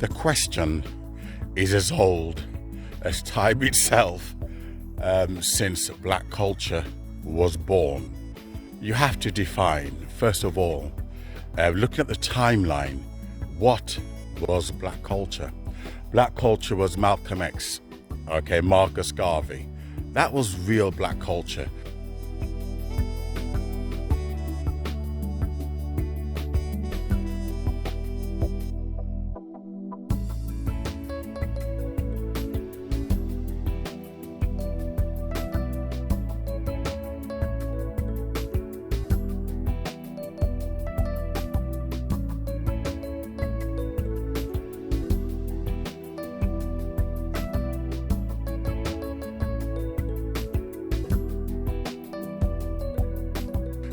The question is as old as time itself, since black culture was born. You have to define, first of all, looking at the timeline, what was black culture? Black culture was Malcolm X, okay, Marcus Garvey. That was real black culture.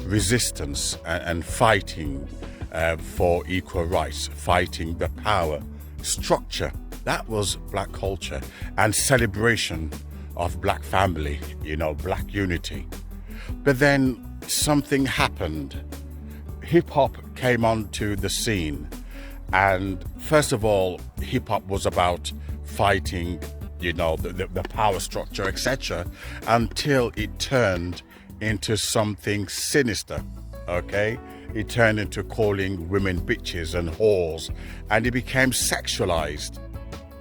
Resistance and fighting for equal rights, fighting the power structure. That was black culture, and celebration of black family, black unity. But then something happened. Hip hop came onto the scene, and first of all, hip hop was about fighting, the power structure, etc., until it turned into something sinister, okay? It turned into calling women bitches and whores, and it became sexualized,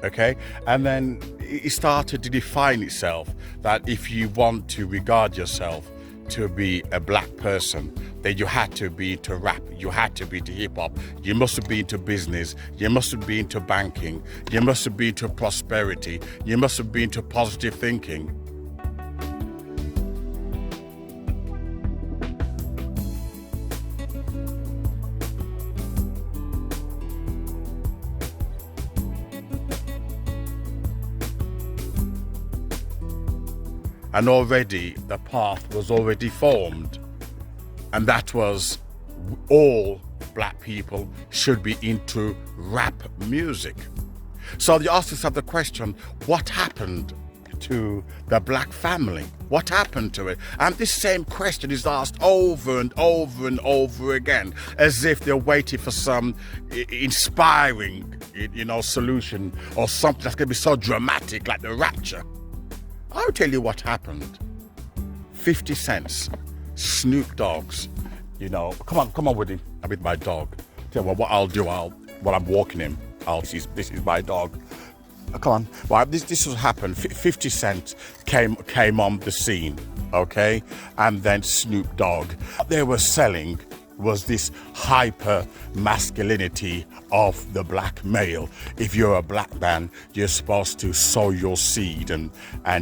okay? And then it started to define itself that if you want to regard yourself to be a black person, then you had to be into rap, you had to be into hip-hop, you must have been into business, you must have been into banking, you must have been into prosperity, you must have been into positive thinking. And already the path was already formed, and that was all black people should be into rap music. So you ask yourself the question, what happened to the black family? What happened to it? And this same question is asked over and over and over again, as if they're waiting for some inspiring, solution, or something that's going to be so dramatic like the rapture. I'll tell you what happened. 50 cents, Snoop Dogg's, come on with him. I'm with my dog. Tell you what I'll do, while I'm walking him, this is my dog. Come on. Well, this has happened. 50 Cent came on the scene, okay? And then Snoop Dogg. What they were selling was this hyper masculinity of the black male. If you're a black man, you're supposed to sow your seed and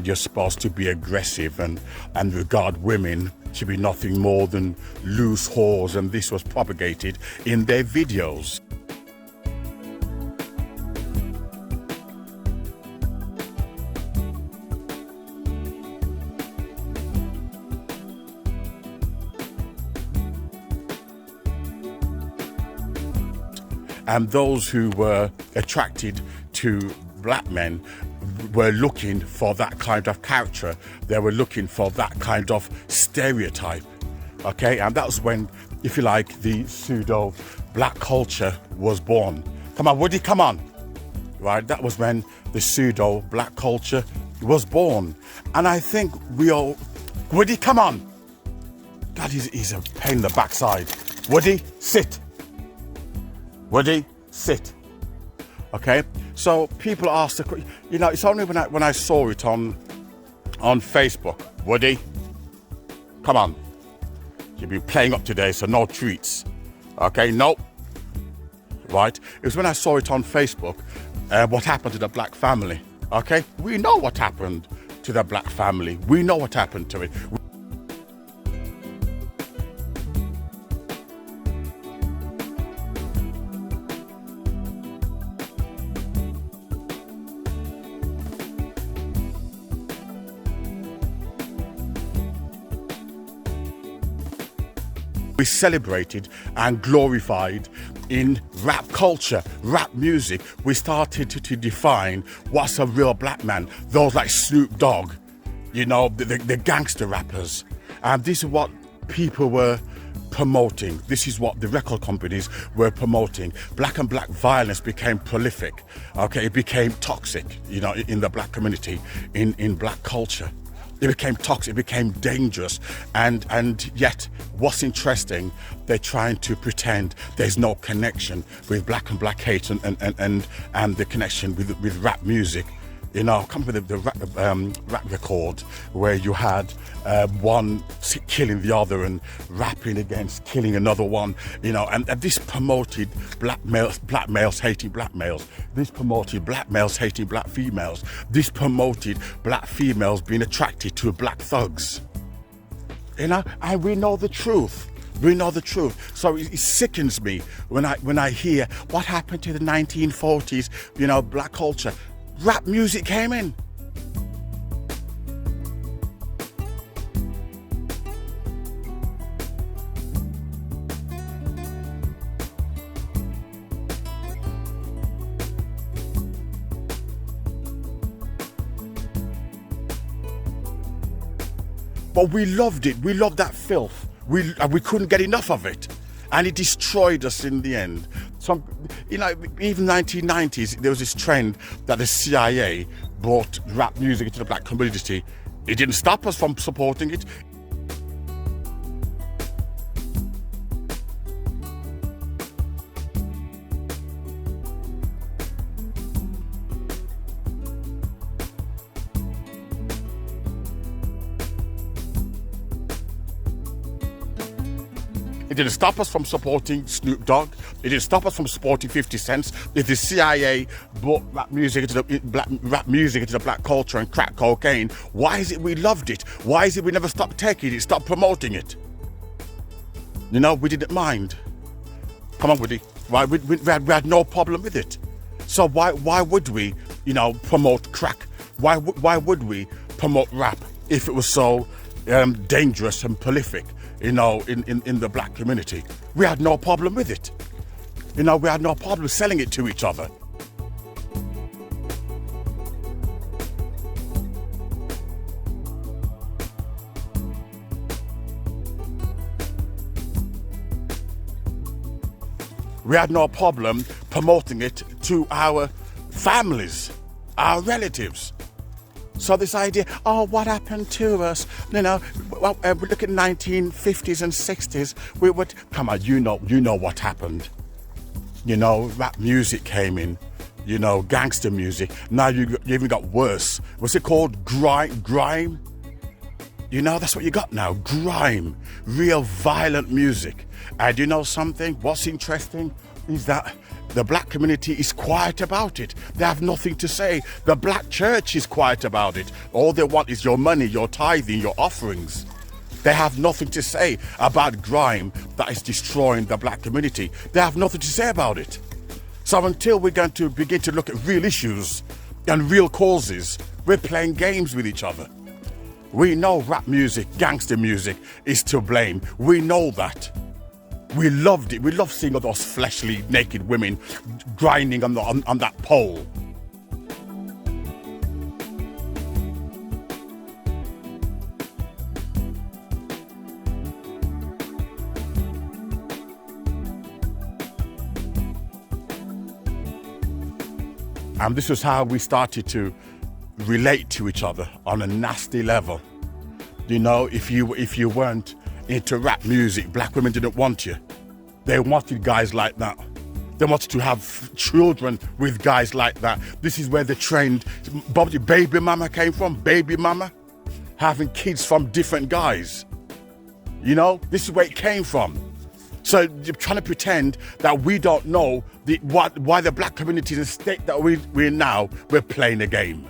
you're supposed to be aggressive and regard women to be nothing more than loose whores, and this was propagated in their videos. And those who were attracted to black men were looking for that kind of character. They were looking for that kind of stereotype, okay? And that was when, if you like, the pseudo black culture was born. Come on, Woody, come on. Right, that was when the pseudo black culture was born. And I think we all, Woody, come on. God, he's a pain in the backside. Woody, sit. Woody, sit. Okay, so people ask the question. It's only when I saw it on Facebook. Woody, come on. You've been playing up today, so no treats. Okay, nope. Right. It was when I saw it on Facebook. What happened to the black family? Okay, we know what happened to the black family. We know what happened to it. We celebrated and glorified in rap culture, rap music. We started to define what's a real black man. Those like Snoop Dogg, the gangster rappers. And this is what people were promoting. This is what the record companies were promoting. Black and black violence became prolific. Okay, it became toxic, you know, in the black community, in black culture. It became toxic, it became dangerous, and yet what's interesting, they're trying to pretend there's no connection with black and black hate and the connection with rap music. You know, come with the rap record where you had one killing the other and rapping against killing another one, you know, and this promoted black males hating black males. This promoted black males hating black females. This promoted black females being attracted to black thugs. You know, and we know the truth. We know the truth. So it sickens me when I hear what happened to the 1940s, you know, black culture. Rap music came in. But we loved it. We loved that filth. We couldn't get enough of it. And it destroyed us in the end. Some, you know, even 1990s, there was this trend that the CIA brought rap music into the black community. It didn't stop us from supporting it. It didn't stop us from supporting Snoop Dogg. It didn't stop us from supporting 50 Cent. If the CIA brought rap music into the black culture and crack cocaine, why is it we loved it? Why is it we never stopped taking it, stopped promoting it? You know, we didn't mind. Come on, Woody. Why we had no problem with it. So why would we, you know, promote crack? Why would we promote rap if it was so dangerous and prolific? You know, in the black community. We had no problem with it. You know, we had no problem selling it to each other. We had no problem promoting it to our families, our relatives. So this idea, oh, what happened to us? You know, well, we look at 1950s and 60s. We would come on, you know what happened. You know, rap music came in. You know, gangster music. Now you even got worse. What's it called? Grime. You know, that's what you got now. Grime, real violent music. And you know something? What's interesting is that the black community is quiet about it. They have nothing to say. The black church is quiet about it. All they want is your money, your tithing, your offerings. They have nothing to say about grime that is destroying the black community. They have nothing to say about it. So until we're going to begin to look at real issues and real causes, we're playing games with each other. We know rap music, gangster music is to blame. We know that. We loved it. We loved seeing all those fleshly, naked women grinding on that pole. And this was how we started to relate to each other on a nasty level. You know, if you weren't into rap music, black women didn't want you. They wanted guys like that. They wanted to have children with guys like that. This is where the trend, baby mama came from, baby mama, having kids from different guys. You know, this is where it came from. So you're trying to pretend that we don't know why the black community is in the state that we're in now. We're playing a game.